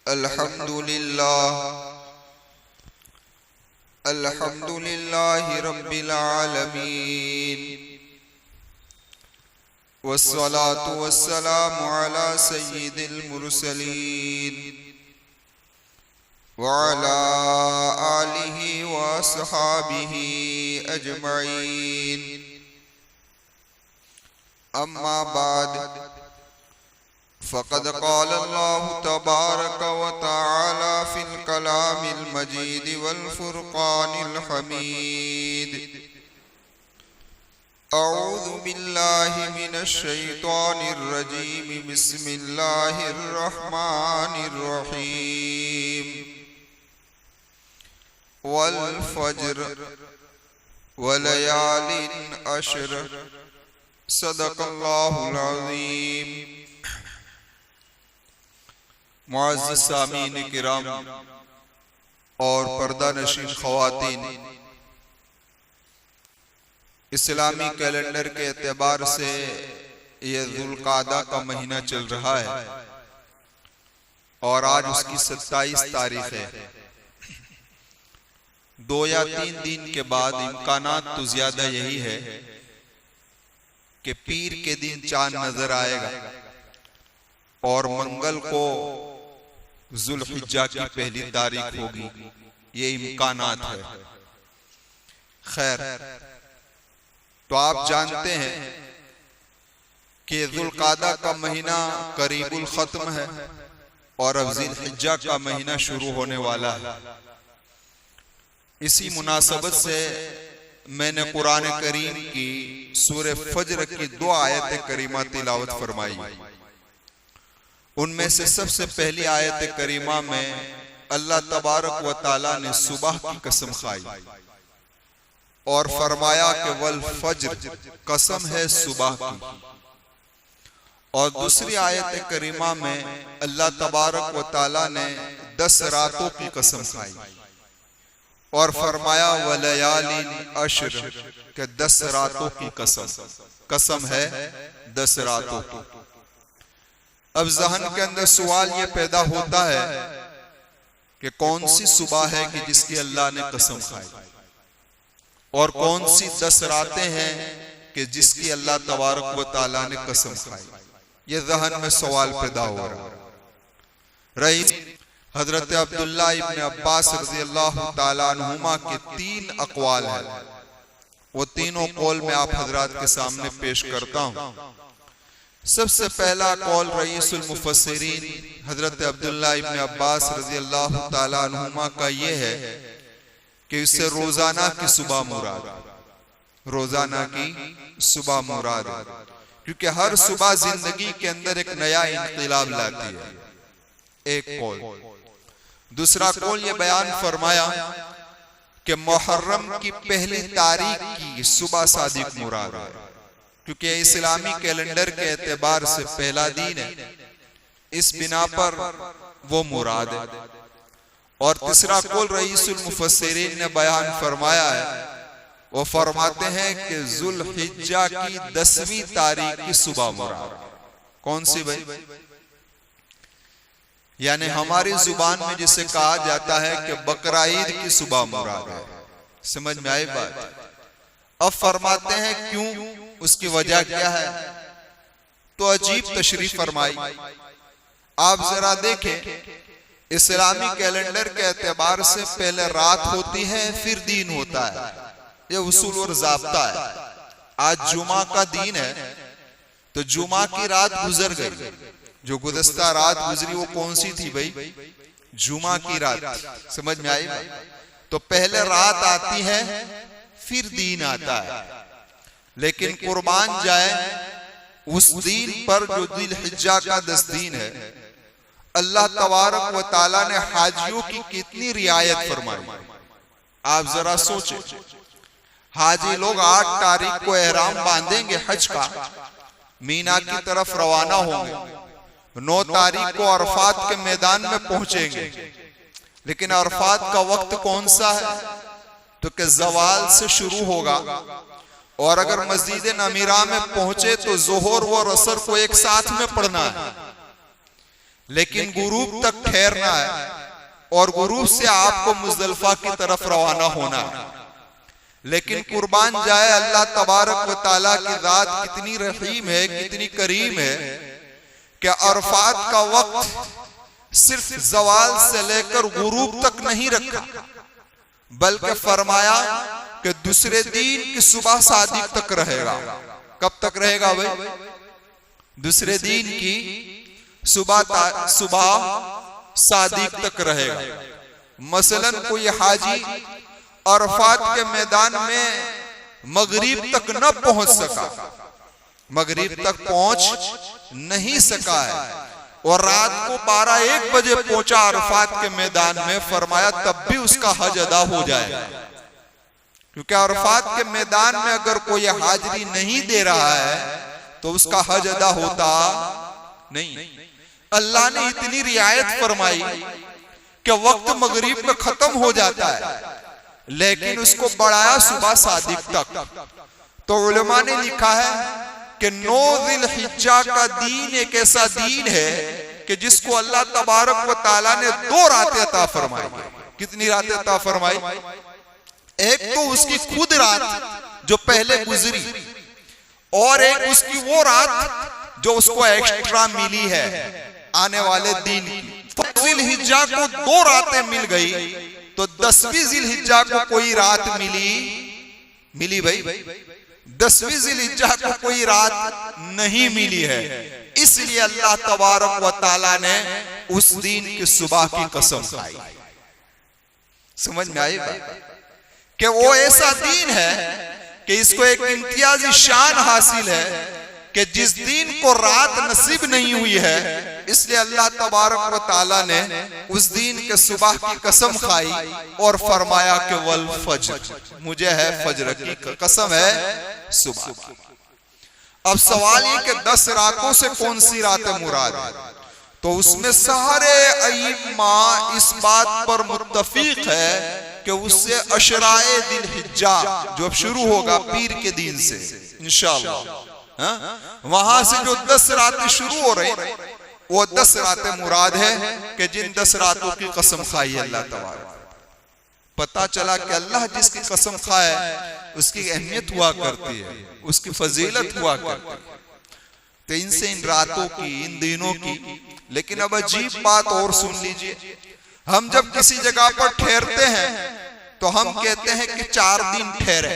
अल्हम्दुलिल्लाहि रब्बिल आलमीन वस्सलातु वस्सलामु अला सय्यिदिल मुरसलीन व अला आलिहि व अस्हाबिहि अजमईन। अम्मा बाद फ़क़द क़ाल अल्लाहु तबारक व तआला फ़िल कलामिल मजीद वल फ़ुरक़ानिल हमीद। अऊज़ु बिल्लाहि मिनश शैतानिर रजीम। बिस्मिल्लाहिर रहमानिर रहीम। वल फ़ज्र वलयालिन अश्र। सदक़ल्लाहुल अज़ीम। मुअज़्ज़िज़ सामीन किराम और पर्दा नशीन ख़वातीन, इस्लामी कैलेंडर के एतबार से ये ज़ुल्क़ादा का महीना चल रहा है और आज उसकी 27 तारीख है। 2 या 3 दिन के बाद इम्कानात तो ज्यादा यही है कि पीर के दिन चांद नजर आएगा और मंगल को ज़ुल्हिज्जा की पहली तारीख होगी। ये इम्कानात है। खैर, तो आप जानते हैं कि ज़ुल्क़ादा का महीना करीबुल ख़त्म है और अब ज़ुल्हिज्जा का महीना शुरू होने वाला है। इसी मुनासबत से मैंने कुरान करीम की सूरह फज्र की 2 आयत करीमा तिलावत फरमाई। उनमें से सबसे पहली आयत करीमा में अल्लाह तबारक व ताला ने सुबह की कसम खाई और फरमाया कि वल फज्र, कसम है सुबह की। और दूसरी आयत करीमा में अल्लाह तबारक व ताला ने 10 रातों की कसम खाई और फरमाया वलयालिन अश्र, के 10 रातों की कसम है 10 रातों की। अब जहन के अंदर सवाल ये पैदा होता है कि कौन सी सुबह है कि जिसकी अल्लाह ने कसम खाई और कौन सी 10 रातें हैं कि जिसकी अल्लाह तबारक व ताला ने कसम खाई। ये जहन में सवाल पैदा हो रही। हजरत अब्दुल्ला इब्न अब्बास रज़ियल्लाहु ताला अन्हुमा के 3 अक़वाल हैं। वो तीनों कौल में आप हजरात के सामने पेश करता हूं। सबसे पहला कौल रईसुल मुफस्सिरीन हजरत अब्दुल्ला इब्न अब्बास रज़ियल्लाहु ताला अन्हुमा का ये है कि इससे रोजाना की सुबह मुराद, रोजाना की सुबह मुराद है, क्योंकि हर सुबह जिंदगी के अंदर एक नया इनक़िलाब लाती है। एक कौल। दूसरा कौल ये बयान फरमाया कि मुहर्रम की पहली तारीख की सुबह सादिक मुराद है, क्योंकि इस्लामी कैलेंडर के एतबार से पहला दिन है, इस बिना पर वो मुराद है। और तीसरा कौल रईसुल मुफस्सिरीन ने बयान फरमाया है, वो फरमाते हैं कि ज़ुल्हिज्जा की 10वीं तारीख की सुबह मुराद। कौन सी भाई? यानी हमारी जुबान में जिसे कहा जाता है कि बकरा ईद की सुबह मुराद है। समझ में आई बात? अब फरमाते हैं क्यों, उसकी वजह क्या है? तो अजीब तशरीफ फरमाई। आप जरा देखें, इस्लामी कैलेंडर के एतबार से पहले रात होती है, फिर दिन होता है। ये उसूल और ज़ाब्ता है। आज जुमा का दिन है तो जुमा की रात गुजर गई। जो गुज़श्ता रात गुजरी वो कौन सी थी भाई? जुमा की रात। समझ में आई? तो पहले रात आती है फिर दिन आता है। लेकिन कुर्बान जाए उस दिन पर जो ज़ुल्हिज्जा का 10 दिन है, अल्लाह तबारक व ताला ने हाजियों की कितनी रियायत फरमाई। आप जरा सोचें, हाजी लोग 8 तारीख को एहराम बांधेंगे हज का, मीना की तरफ रवाना होंगे, 9 तारीख को अरफात के मैदान में पहुंचेंगे। लेकिन अरफात का वक्त कौन सा है? तो कि ज़वाल से शुरू होगा और अगर मस्जिद नमीरा में पहुंचे तो जोहर व असर को एक साथ में पढ़ना है। लेकिन गुरूब तक ठहरना है और गुरूब से आपको मुजदलिफा की तरफ रवाना होना है। लेकिन कुर्बान जाए अल्लाह तबारक व तआला की जात कितनी रहीम है, कितनी करीम है कि अरफात का वक्त सिर्फ जवाल से लेकर गुरूब तक नहीं रखा, बल्कि फरमाया कि दूसरे दिन की सुबह सादिक तक रहेगा। कब तक रहेगा भाई? दूसरे दिन की सुबह सादिक तक रहेगा। मसलन कोई हाजी अरफात के मैदान में मगरिब तक न पहुंच सका, मगरिब तक पहुंच नहीं सका है और रात को 12-1 बजे पहुंचा अरफात के मैदान में, फरमाया तब भी उसका हज अदा हो जाएगा। क्योंकि अरफात के मैदान में अगर कोई हाजिरी नहीं दे रहा है तो उसका हज अदा होता नहीं। अल्लाह ने इतनी रियायत फरमाई कि वक्त मगरिब में खत्म हो जाता है, लेकिन उसको बढ़ाया सुबह सादिक तक। तो उलमा ने लिखा है कि 9 ज़िलहिज्जा का दीन एक ऐसा दीन है कि जिसको अल्लाह तबारक व तआला ने 2 रातें अता फरमाई। कितनी रातें अता फरमाई? एक तो उसकी खुद रात जो पहले गुजरी, और एक उसकी वो रात जो उसको एक्स्ट्रा मिली है आने वाले दिन की। ज़िलहिज्जा को 2 रातें मिल गई तो 10वीं ज़िलहिज्जा को कोई रात मिली भाई? 10वीं ज़िलहिज्जा को कोई रात नहीं मिली है। इसलिए अल्लाह तबारक व तआला ने उस दिन की सुबह की कसम खाई। समझ में आई बात? कि वो ऐसा दिन है कि इसको एक इम्तियाजी शान हासिल है कि जिस दिन को रात नसीब नहीं हुई है, इसलिए अल्लाह तबारक व तआला ने उस दिन के सुबह की कसम खाई और फरमाया कि वल फज्र, मुझे है फज्र की कसम है सुबह। अब सवाल ये कि 10 रातों से कौन सी रातें मुराद है? तो उसमें सारे अइम्मा इस बात पर मुत्तफिक है कि उससे अशराए ज़िलहिज्जा जो अब शुरू होगा पीर के दिन से इंशाअल्लाह, वहां से जो 10 रातें शुरू हो रही वो 10 रातें मुराद है कि जिन 10 रातों की कसम खाई है अल्लाह तबारक। पता चला कि अल्लाह जिसकी कसम खाए उसकी अहमियत हुआ करती है, उसकी फजीलत हुआ करती है। तो इनसे इन रातों की, इन दिनों की। लेकिन अब अजीब बात और सुन लीजिए, हम जब किसी जगह पर ठहरते हैं तो हम कहते हैं कि 4 दिन ठहरे,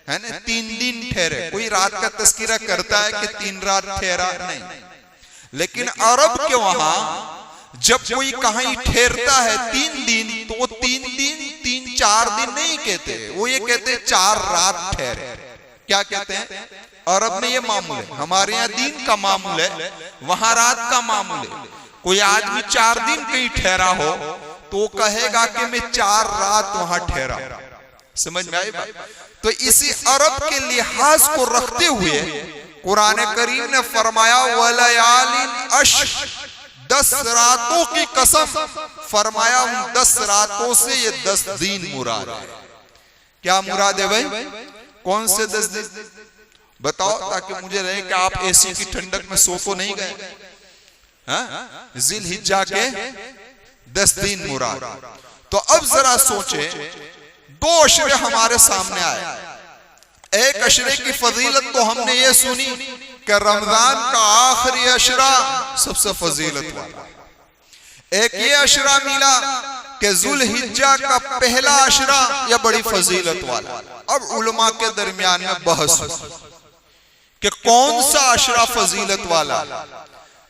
है ना, 3 दिन ठहरे। कोई रात का तस्कीरा करता है कि 3 रात ठहरा, नहीं। लेकिन अरब के वहां जब कोई कहीं ठहरता है 3 दिन तो वो 3 दिन 3-4 दिन नहीं कहते, वो ये कहते 4 रात ठहरे। क्या कहते हैं? अरब में ये मामूल है। हमारे यहाँ दिन का मामूल है, वहां रात का मामूल है। कोई आदमी 4 दिन कहीं ठहरा हो तो कहेगा कि मैं 4 रात वहां ठहरा। समझ में आई बात? तो इसी अरब के लिहाज को रखते हुए कुरान करीम ने फरमाया वलयालिन अश्र, 10 रातों की कसम। फरमाया उन 10 रातों से ये 10 दिन मुराद है। क्या मुराद है भाई? कौन से 10 दिन बताओ, ताकि मुझे रहे कि आप एसी की ठंडक में सो तो नहीं गए। ज़िलहिज्जा के 10 दिन मुराद। तो अब जरा सोचे, 2 अशरे हमारे सामने आए। एक अशरे की फजीलत तो हमने ये सुनी कि रमजान का आखिरी अशरा सबसे फजीलत वाला। एक ये अशरा मिला कि ज़ुल्हिज्जा का पहला अशरा यह बड़ी फजीलत वाला। अब उलमा के दरमियान में बहस कि कौन सा अशरा फजीलत वाला।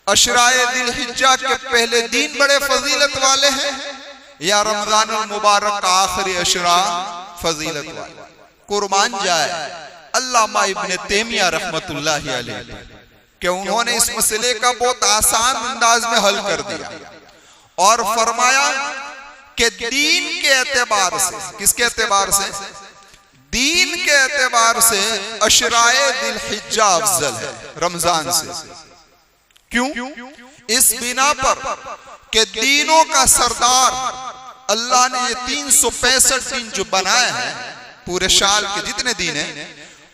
अशराए ज़िलहिज्जा के पहले दिन बड़े फजीलत वाले हैं या रमजान मुबारक का आखिरी अशरा फजीलत वाला? कुर्बान जाए अल्लामा इब्न तैमिया रहमतुल्लाहि अलैह कि उन्होंने इस मसले का बहुत आसान अंदाज में हल कर दिया और फरमाया कि दीन के एतबार से, किसके एतबार से? दीन के एतबार से अशराए ज़िलहिज्जा अफजल है रमजान से। क्यों? इस बिना पर कि दीनों का सरदार अल्लाह ने ये 365 दिन जो बनाए हैं, पूरे साल के जितने दिन हैं,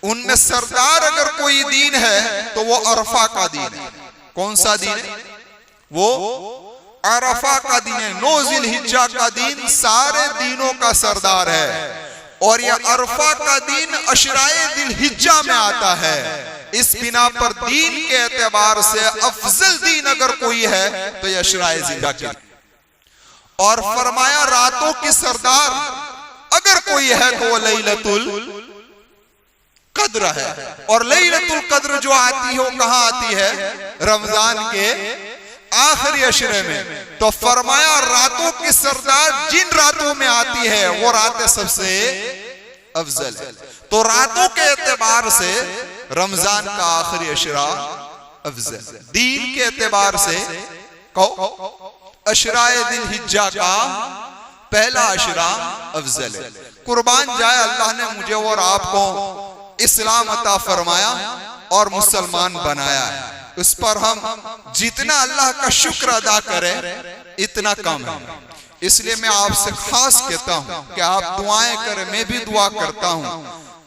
उनमें सरदार अगर कोई दिन है तो वो अरफा का दिन है। कौन सा दिन है? वो अरफा का दिन है, 9 जिलहिज्जा का दिन सारे दिनों का सरदार है। और यह अरफा का दिन अशराए दिलहिज्जा में आता है। इस बिना पर दीन के एतबार से अफजल दीन अगर कोई है तो यह अशराए जिलहिज्जा के। और फरमाया रातों की सरदार अगर कोई है तो वो लैलतुल कद्र है। और लैलतुल कद्र जो आती है वो कहां आती है? रमजान के आखिरी अशरे में। तो फरमाया रातों की सरदार जिन रातों में आती है वो रातें सबसे अफजल है। तो रातों के एतबार से रमजान का आखिरी अशरा अफजल, दीन के एतबार से अशराए दिलहिज्जा का पहला अशरा अफजल है। कुर्बान जाए अल्लाह ने मुझे और आपको इस्लाम अता फरमाया और मुसलमान बनाया है। उस पर हम जितना अल्लाह का शुक्र अदा करें इतना कम है। इसलिए मैं आपसे खास कहता हूं कि आप दुआएं करें, मैं भी दुआ करता हूं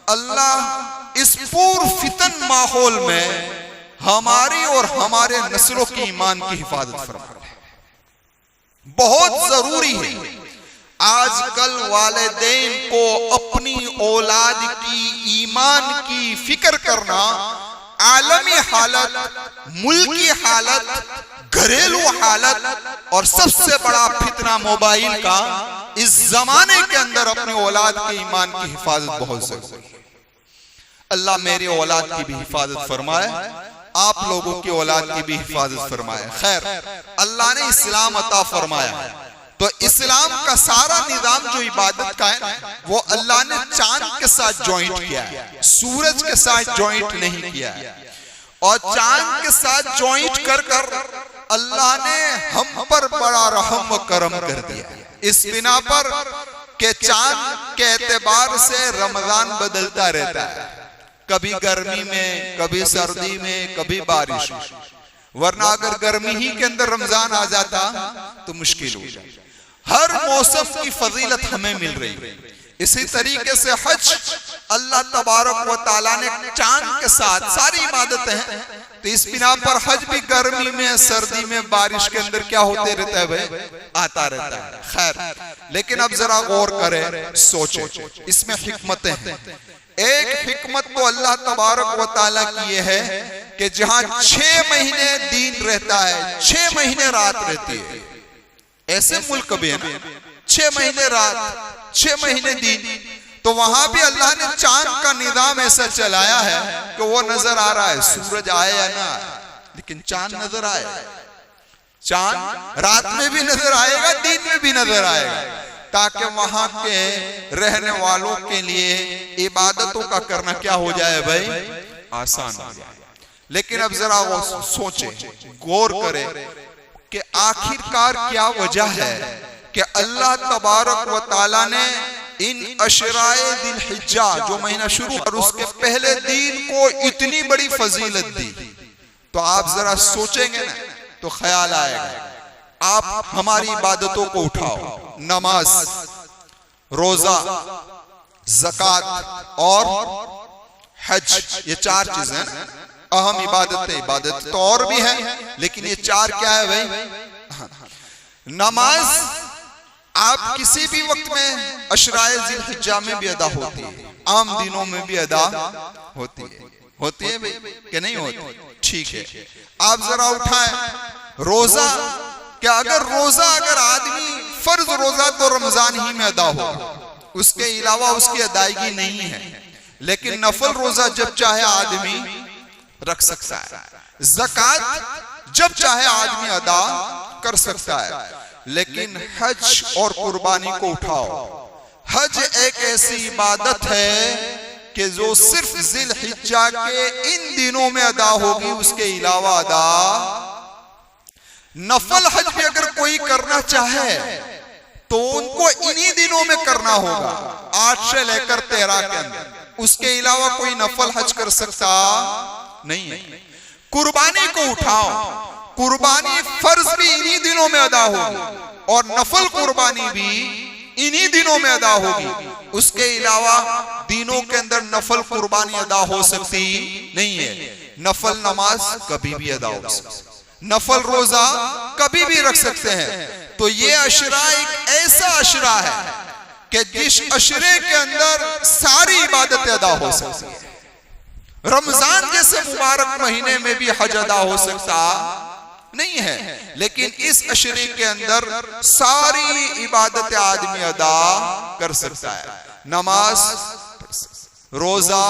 अल्लाह इस पूर्ण फितन माहौल में हमारी और हमारे नस्लों की ईमान की हिफाजत फरमाए। बहुत जरूरी है आजकल वालिदैन को अपनी औलाद की ईमान की फिक्र करना, आलमी हालत, मुल्की हालत, घरेलू हालत और सबसे बड़ा फितना मोबाइल का। इस जमाने के अंदर अपने औलाद के ईमान की हिफाजत बहुत जरूरी है। अल्लाह मेरी औलाद की भी हिफाजत फरमाए, आप लोगों की औलाद की भी हिफाजत फरमाए। खैर, अल्लाह ने इस्लाम अता फरमाया तो इस्लाम का सारा निजाम जो इबादत का है वो अल्लाह ने चांद के साथ ज्वाइंट किया है, सूरज के साथ ज्वाइंट नहीं किया है। और चांद के साथ ज्वाइंट कर कर अल्लाह ने हम पर बड़ा रहम व करम कर दिया। इस बिना पर के चांद के एतबार से रमजान बदलता रहता है, कभी गर्मी में, कभी सर्दी में, कभी बारिश में। वरना अगर गर्मी ही के अंदर रमजान आ जाता तो मुश्किल हो जाए। हर मौसम की फजीलत हमें मिल रही है। इसी तरीके से हज अल्लाह तबारक व तआला ने चांद के साथ सारी इबादतें हैं, तो इस बिना पर हज भी गर्मी में, सर्दी में, बारिश के अंदर क्या होते रहता है भाई? आता रहता है। खैर, लेकिन अब जरा गौर करें, सोचो, इसमें हिकमतें हैं। एक हिकमत तो अल्लाह तबारक व तआला की यह है कि जहां 6 महीने दिन रहता है, 6 महीने रात रहती है। ऐसे मुल्क भी है ना, 6 महीने रात, 6 महीने दिन, तो वहां भी अल्लाह ने चांद का निजाम ऐसा चलाया है कि वो नजर आ रहा है, सूरज आए या ना आए, लेकिन चांद नजर आए। चांद रात में भी नजर आएगा, दिन में भी नजर आएगा, ताकि वहां के रहने वालों के लिए इबादतों का करना क्या हो जाए भाई? आसान हो जाए। लेकिन अब जरा वो सोचे, गौर करें कि आखिरकार क्या वजह है कि अल्लाह तबारक व तआला ने इन अशराए दिलहिज्जा जो महीना शुरू और उसके पहले दिन को इतनी बड़ी फजीलत दी। तो आप जरा सोचेंगे ना तो ख्याल आएगा। आप हमारी इबादतों को उठाओ, नमाज, रोजा, ज़कात और हज, ये 4 चीजें अहम इबादतें। इबादत तो और भी है, लेकिन ये 4 क्या है भाई? नमाज आप किसी भी वक्त में अशराए ज़िलहिज्जा में भी अदा होती है, आम दिनों में भी अदा होती है भाई कि नहीं होती? ठीक है, आप जरा उठाएं। रोजा, क्या अगर रोजा अगर आदमी फर्ज रोजा तो रमजान ही में अदा हो, उसके अलावा उसकी अदायगी नहीं है, लेकिन नफल रोजा जब चाहे आदमी रख सकता है। ज़कात जब चाहे आदमी अदा कर सकता है। लेकिन हज और कुर्बानी को उठाओ। हज एक ऐसी इबादत है कि जो सिर्फ ज़िलहिज्जा के इन दिनों में अदा होगी, उसके अलावा अदा। नफल हज भी अगर कोई करना चाहे तो उनको इन्हीं दिनों में करना होगा, 8 से लेकर 13 के अंदर। उसके अलावा कोई नफल हज कर सकता नहीं है। कुर्बानी को उठाओ, कुर्बानी फर्ज भी इन्हीं दिनों में अदा होगी और नफल कुर्बानी भी इन्हीं दिनों में अदा होगी। उसके अलावा दिनों के अंदर नफल कुर्बानी अदा हो सकती नहीं है। नफल नमाज कभी भी अदा हो सकती। नफल रोजा कभी भी रख सकते हैं। तो ये अशरा एक ऐसा अशरा है कि जिस अशरे के अंदर सारी इबादतें अदा हो सकती है। रमजान जैसे मुबारक महीने में भी हज अदा हो सकता नहीं है, लेकिन इस अशरे के अंदर सारी इबादतें आदमी अदा कर सकता है। नमाज, रोजा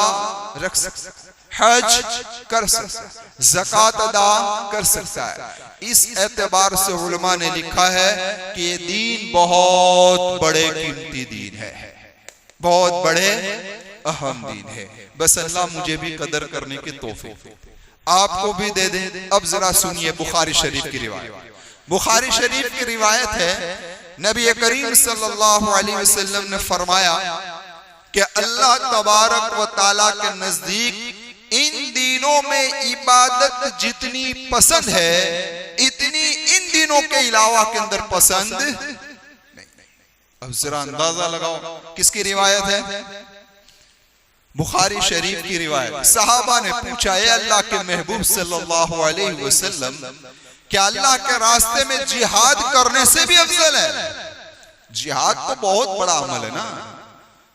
रख सकता है, हज कर सकता है, ज़कात अदा कर सकता है। इस एतबार से उलमा ने लिखा है कि ये दीन बहुत बड़े कीमती दीन है, बहुत बड़े अहम दीन है। बस अल्लाह मुझे भी कदर करने की तौफीक आपको भी दे दे। अब जरा सुनिए बुखारी शरीफ की रिवायत। बुखारी शरीफ की रिवायत है, नबी करीम सल्लल्लाहु अलैहि वसल्लम ने फरमाया कि अल्लाह तबारक व तआला के नजदीक इन दिनों में इबादत जितनी पसंद है, इतनी इन दिनों के अलावा के अंदर पसंद नहीं। अब जरा अंदाजा लगाओ किसकी रिवायत है? बुखारी शरीफ की रिवायत। सहाबा ने पूछा, है अल्लाह के महबूब सल्लल्लाहु अलैहि वसल्लम, क्या अल्लाह के रास्ते में जिहाद करने से भी अफजल है? जिहाद तो बहुत बड़ा अमल है ना,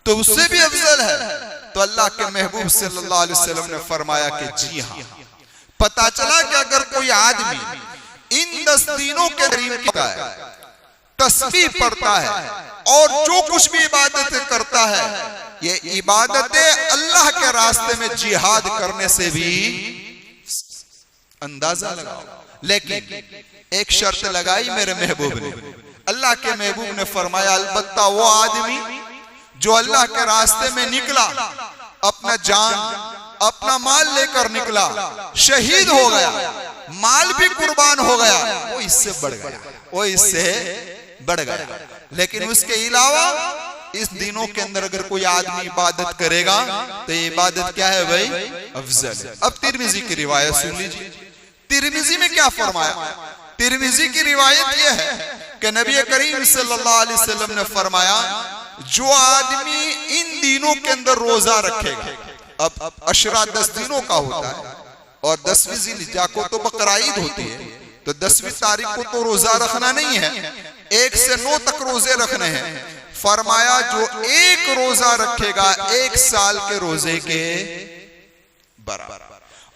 तो उससे भी अफजल है? तो अल्लाह के महबूब सल्लल्लाहु अलैहि वसल्लम ने फरमाया कि जी हाँ। पता चला कि अगर कोई आदमी इन 10 दिनों के करीब का है, तस्बीह पढ़ता है और जो कुछ भी इबादतें करता है, ये इबादतें अल्लाह के रास्ते में जिहाद करने से भी, अंदाजा लगाओ। लेकिन एक शर्त लगाई मेरे महबूब ने। अल्लाह के महबूब ने फरमाया, अलबत्ता वो आदमी जो अल्लाह के रास्ते में निकला, अपना जान अपना माल लेकर निकला, शहीद हो गया, माल भी कुर्बान हो गया, वो इससे बढ़ गया, वो इससे बढ़ गया। लेकिन उसके अलावा इस दिनों के अंदर अगर कोई आदमी इबादत करेगा तो ये इबादत क्या है भाई? अफजल है। अब तिरमिजी की रिवायत सुन लीजिए। तिरमिजी में क्या फरमाया? तिरमिजी की रिवायत यह है कि नबी करीम सल्लल्लाहु अलैहि वसल्लम ने फरमाया, जो आदमी इन दिनों के अंदर रोजा रखेगा, अब अशरा 10 दिनों का होता है और 10वीं ज़िलहिज्जा को तो बकराईद होती है, तो 10वीं तारीख को तो रोजा रखना नहीं है, 1 से 9 तक रोजे रखने हैं। फरमाया जो एक रोजा रखेगा 1 साल के रोजे के बराबर,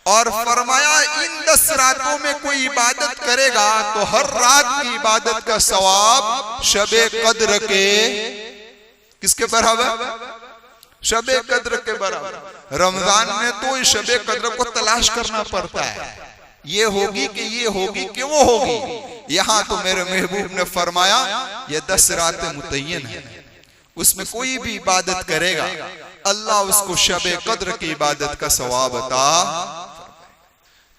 और फरमाया इन 10 रातों में कोई इबादत करेगा तो हर रात की इबादत का सवाब शबे कद्र के किसके बराबर? शबे कद्र के बराबर। रमजान में तो इस शबे कद्र को तलाश करना पड़ता है, ये होगी कि ये होगी कि वो होगी। यहाँ तो मेरे महबूब ने फरमाया ये 10 रातें मुतय्यन है, उसमें कोई भी इबादत करेगा अल्लाह उसको शबे कद्र की इबादत का सवाब अता।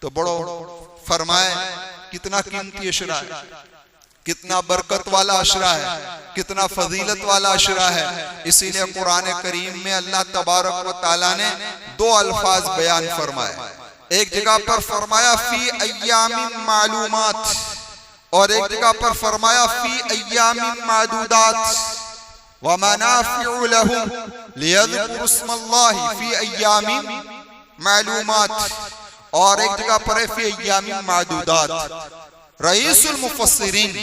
तो बड़ो फरमाए कितना कीमती अशरा है, कितना बरकत वाला अशरा है, कितना फजीलत वाला अशरा है। इसीलिए कुरान करीम में अल्लाह तबारक व तआला ने 2 अल्फाज बयान फरमाए। एक जगह पर फरमाया फी अय्यामिन मालूमात, और एक जगह पर फरमाया फी अय्यामिन मादूदात व मनाफिउ लहुम लियज़कुरु इस्मल्लाहि फी अय्यामिन मालूमात, और एक जगह पर है फी अय्यामिन मादूदात। रईसुल मुफस्सिरीन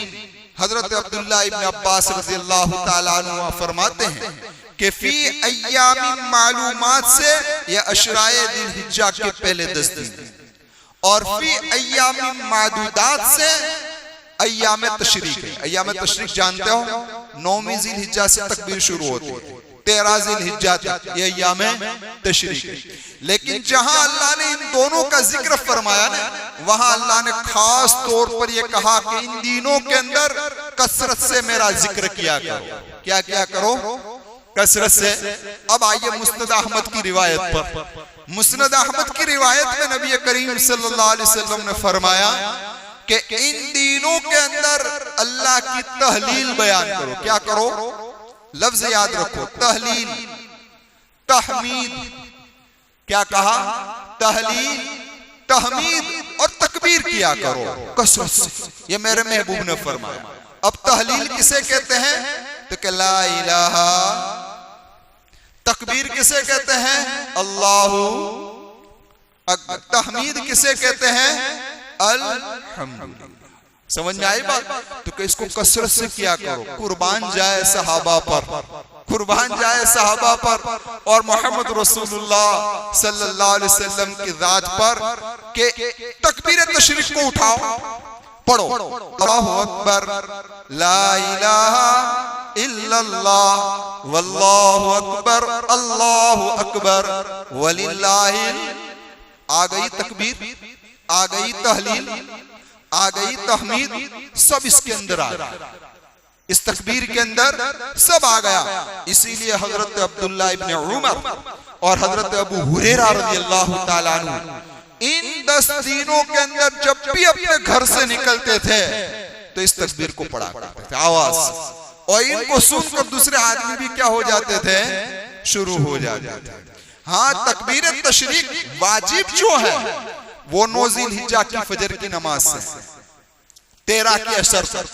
हजरत अब्दुल्लाह इब्न अब्बास रज़ियल्लाहु ताला अन्हु फरमाते हैं कि फी अय्यामिन मालूमात से ये अशराए ज़िलहिज्जा के पहले 10 दिन, और फी अय्यामिन मादूदात से अय्याम तशरीक है। अय्याम तशरीक जानते हो, 9वीं ज़िलहिज्जा से तकबीर शुरू होती है, 13 ज़िलहिज्जा तक ये अय्याम तशरीक है। लेकिन जहां अल्लाह ने इन दोनों का जिक्र फरमाया ना, वहां अल्लाह ने खास तौर पर यह कहा कि इन दिनों के अंदर कसरत से मेरा जिक्र किया करो। क्या क्या करो? कसरत से। अब आइए मुस्नद अहमद की रिवायत पर। मुस्नद अहमद की रिवायत में नबी करीम सल्लल्लाहु अलैहि वसल्लम ने फरमाया कि इन दिनों के अंदर अल्लाह की तहलील बयान करो। क्या करो? लफ्ज याद रखो, तहलील, तहमीद। क्या कहा? तहलील, तहमीद और तकबीर किया करो कसरत से, ये मेरे महबूब ने फरमाया। अब तहलील किसे कहते हैं? तो कि ला इलाहा। तकबीर किसे कहते हैं? अल्लाहु अकबर। तहमीद किसे कहते हैं? अल्हम्दुलिल्लाह। समझ में आई बात? तो इसको कसरत से किया करो। कुर्बान जाए सहाबा पर, कुर्बान जाए सहाबा पर और मोहम्मद रसूलुल्लाह सल्लल्लाहु अलैहि वसल्लम की जात पर के तकबीर तशरीफ को उठाओ, पढ़ो अल्लाहु अकबर, ला इलाहा इल्लल्लाह, वल्लाहु अकबर, अल्लाहु अकबर, वलिल्लाहिल। आ गई तकबीर, आ गई तहलील, आ गई तहमीद, सब इसके अंदर आ गया, इस तकबीर के अंदर सब आ गया। इसीलिए हजरत अब्दुल्लाह इब्न उमर और हजरत अबू हुरैरा रज़ियल्लाहु ताला अन्हु इन 10 दिनों के अंदर जब भी अपने घर से निकलते थे तो इस तकबीर को पढ़ा करते थे आवाज, और इनको सुनकर दूसरे आदमी भी क्या हो जाते थे, शुरू हो जाते थे। हाँ, तकबीर तशरीक वाजिब जो है वो 9 ज़िलहिज्जा की फजर की नमाज से 13 के असर पर,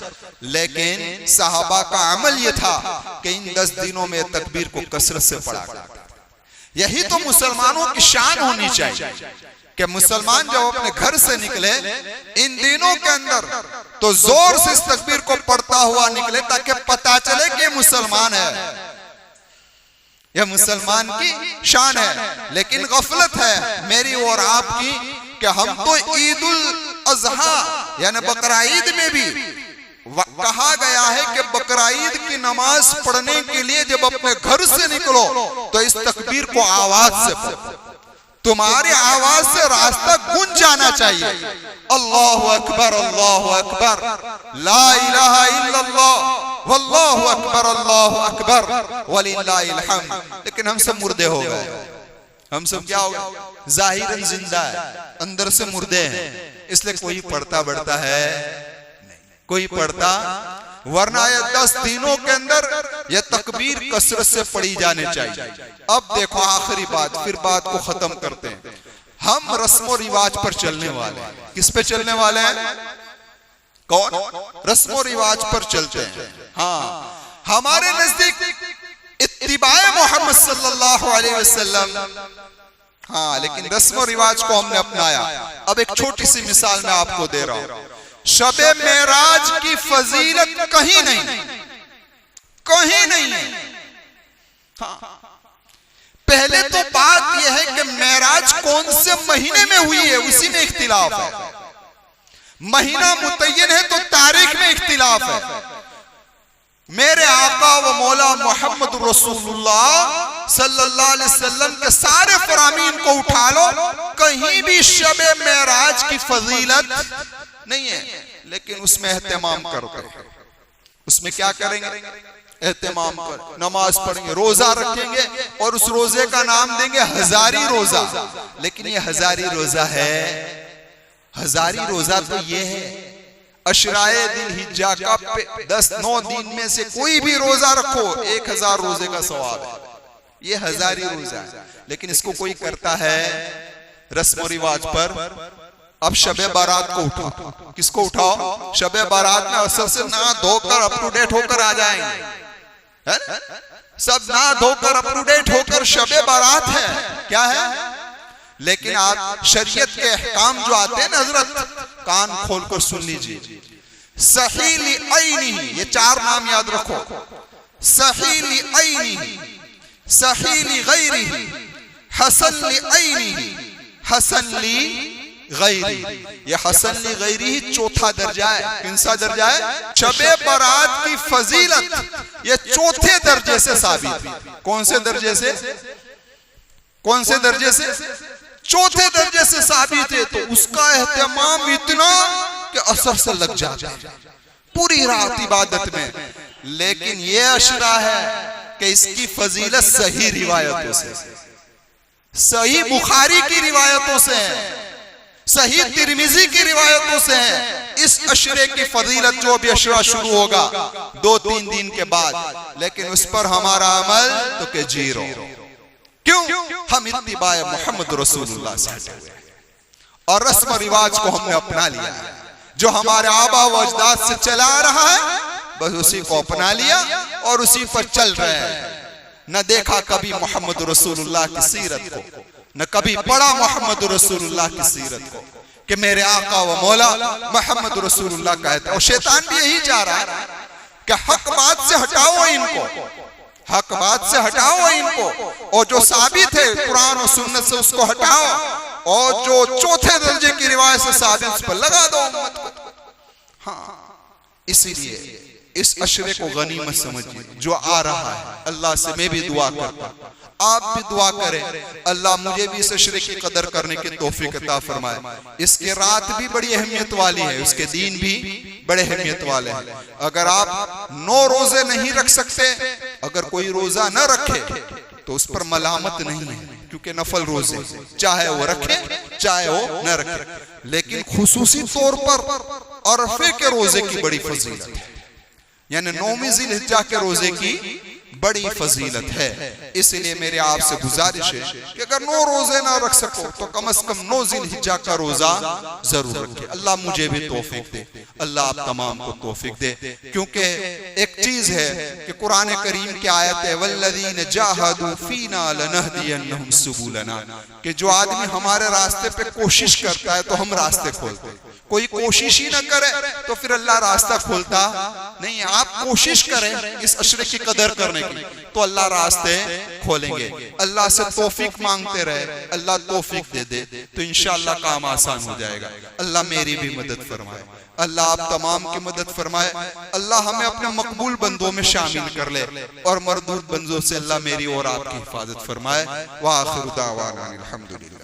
लेकिन सहाबा का अमल ये था कि इन 10 दिनों में तकबीर को कसरत से पढ़ा करते थे। यही तो मुसलमानों की शान होनी चाहिए कि मुसलमान जब अपने घर से निकले इन दिनों के अंदर तो जोर से इस तकबीर को पढ़ता हुआ निकले, ताकि पता चले कि मुसलमान है, यह मुसलमान की शान है। लेकिन गफलत है मेरी और आपकी कि हम तो ईद उल अजहा यानी बकरा ईद में भी कहा गया है कि बकरा ईद की नमाज पढ़ने के लिए जब अपने घर से निकलो तो इस तकबीर को आवाज से पढ़ो, तुम्हारी आवाज से रास्ता गूंज जाना चाहिए। अल्लाहु अकबर, अल्लाहु अकबर, ला इलाहा इल्लल्लाह, वल्लाहु अकबर, अल्लाहु अकबर, वलिल्लाहिल हम्द। लेकिन हम सब मुर्दे हो गए, हम सब क्या हो गए, जाहिरन जिंदा है, अंदर से मुर्दे हैं, इसलिए कोई पढ़ता बढ़ता है नहीं, कोई पढ़ता, वरना ये 10 दिनों के अंदर यह तकबीर कसरत से पढ़ी जाने चाहिए। अब देखो आखिरी बात, फिर बात को खत्म करते हैं। हम रस्मो रिवाज पर चलने वाले हैं। किस पे चलने वाले हैं? कौन? रस्मो रिवाज पर चलते हैं। हाँ, हमारे नजदीक इत्तिबाए मोहम्मद सल्लल्लाहु अलैहि वसल्लम, हाँ, लेकिन रस्मो रिवाज को हमने अपनाया। अब एक छोटी सी मिसाल मैं आपको दे रहा हूं। शबे मेराज की फजीलत कहीं नहीं, कहीं नहीं है। हाँ, पहले तो बात यह है कि मेराज कौन से महीने में हुई है उसी में इख्तिलाफ है। महीना मुतय्यन है तो तारीख में इख्तिलाफ है। मेरे आका व मौला मोहम्मद रसूलुल्लाह सल्लल्लाहु अलैहि वसल्लम के सारे फरामीन को उठा लो, कहीं भी शबे मेराज की फजीलत नहीं है, लेकिन उसमें एहतमाम करते हैं। उसमें क्या करेंगे? एहतमाम कर, नमाज पढ़ेंगे, रोजा रखेंगे और उस रोजे का नाम देंगे हजारी रोजा। लेकिन ये हजारी रोजा है, हजारी रोजा तो ये है अशराए ज़िलहिज्जा का 10-9 दिन में से कोई भी रोजा रखो 1000 रोजे का सवाब है, ये हजारी रोजा है। लेकिन इसको कोई करता है रस्म रिवाज पर। अब शबे बारात को उठाओ, किसको उठाओ? शबे बारात में असर से नहा धोकर अप टू डेट होकर आ जाएंगे, है? सब नहा धोकर अप टू डेट होकर शबे बारात है, क्या है? लेकिन आप शरीयत के अहकाम जो आते हैं ना हजरत, कान खोलकर सुन लीजिए। सही लिआइनी, ये 4 नाम याद रखो। सही लिआइनी, सही लिगैरिही, हसन लिआइनी, हसन ली गैरी। ये हसन ली गैरी ही चौथा दर्जा है। कौन सा दर्जा है? शबे बारात की फजीलत ये चौथे दर्जे से साबित। कौन से दर्जे से? कौन से दर्जे से? चौथे दर्जे से साबित है। तो उसका एहतमाम इतना कि असर से लग जाता है पूरी रात इबादत में। लेकिन ये अशरा है कि इसकी फजीलत सही रिवायतों से, सही बुखारी की रिवायतों से है, सही तिरमिजी की रिवायतों से है। इस अशरे की फजीलत जो भी अशरा शुरू होगा 2-3 दिन के बाद, लेकिन उस पर हमारा अमल तो के जीरो। क्यों? हम इत्तिबाए मोहम्मद रसूलुल्लाह से और रस्म रिवाज को हमने अपना लिया है। जो हमारे आबा व अजदाद से चला आ रहा है बस उसी को अपना लिया और उसी पर चल रहे हैं। न देखा कभी मोहम्मद रसूलुल्लाह की सीरत को, न कभी पढ़ा मोहम्मद रसूलुल्लाह की सीरत को। कि मेरे आका व मौला मोहम्मद रसूलुल्लाह कहते हैं। और शैतान भी यही चाह रहा है कि हक बात से हटाओ इनको, हक बात से हटाओ इनको, और जो साबित है कुरान और सुन्नत से उसको हटाओ, और जो चौथे दर्जे की रिवायत से साबित उस पर लगा दो उम्मत को। हाँ, इसीलिए इस अशरे को गनीमत समझिए जो आ रहा है। अल्लाह से मैं भी दुआ करता हूं, आप भी दुआ करें, अल्लाह मुझे भी इस अशरे की कदर करने की तौफीक अता फरमाए। इसके रात भी बड़ी अहमियत वाली है, उसके दिन भी बड़े अहमियत वाले हैं। अगर आप 9 रोजे नहीं रख सकते, अगर कोई रोजा न रखे तो उस पर मलामत नहीं है, क्योंकि नफल रोजे चाहे वो रखे चाहे वो न रखे। लेकिन खुसूसी तौर पर अरफे के रोजे की बड़ी फजीलत है, यानी 9वीं ज़िलहिज्जा के रोजे की बड़ी फजीलत है। इसलिए मेरे आपसे गुजारिश है कि अगर 9 रोजे ना रख सको तो कम से कम 9 ज़िलहिज्जा का रोजा जरूर रखे। अल्लाह मुझे भी तौफीक दे, अल्लाह आप तमाम को तौफीक दे। क्योंकि एक चीज है कि कुरान करीम की आयत है वल्लज़ीन जाहदू फीना लनहदियन्नहुम सुबुलना, कि जो आदमी हमारे रास्ते पे कोशिश करता है तो हम रास्ते खोलते हैं। कोई कोशिश ही ना करे तो फिर अल्लाह रास्ता खोलता नहीं है। आप कोशिश करें इस अशरे की कदर करने की तो अल्लाह रास्ते खोलेंगे। अल्लाह से तौफीक मांगते रहे, अल्लाह तौफीक दे दे तो इंशाअल्लाह काम आसान हो जाएगा। अल्लाह मेरी भी मदद फरमाए, अल्लाह आप तमाम की मदद फरमाए। अल्लाह हमें अपने मकबूल बंदों में शामिल कर ले और मरदूद बंदों से अल्लाह मेरी और आपकी हिफाजत फरमाए। व आखिरु दावाना अनिल हम्दुलिल्लाह।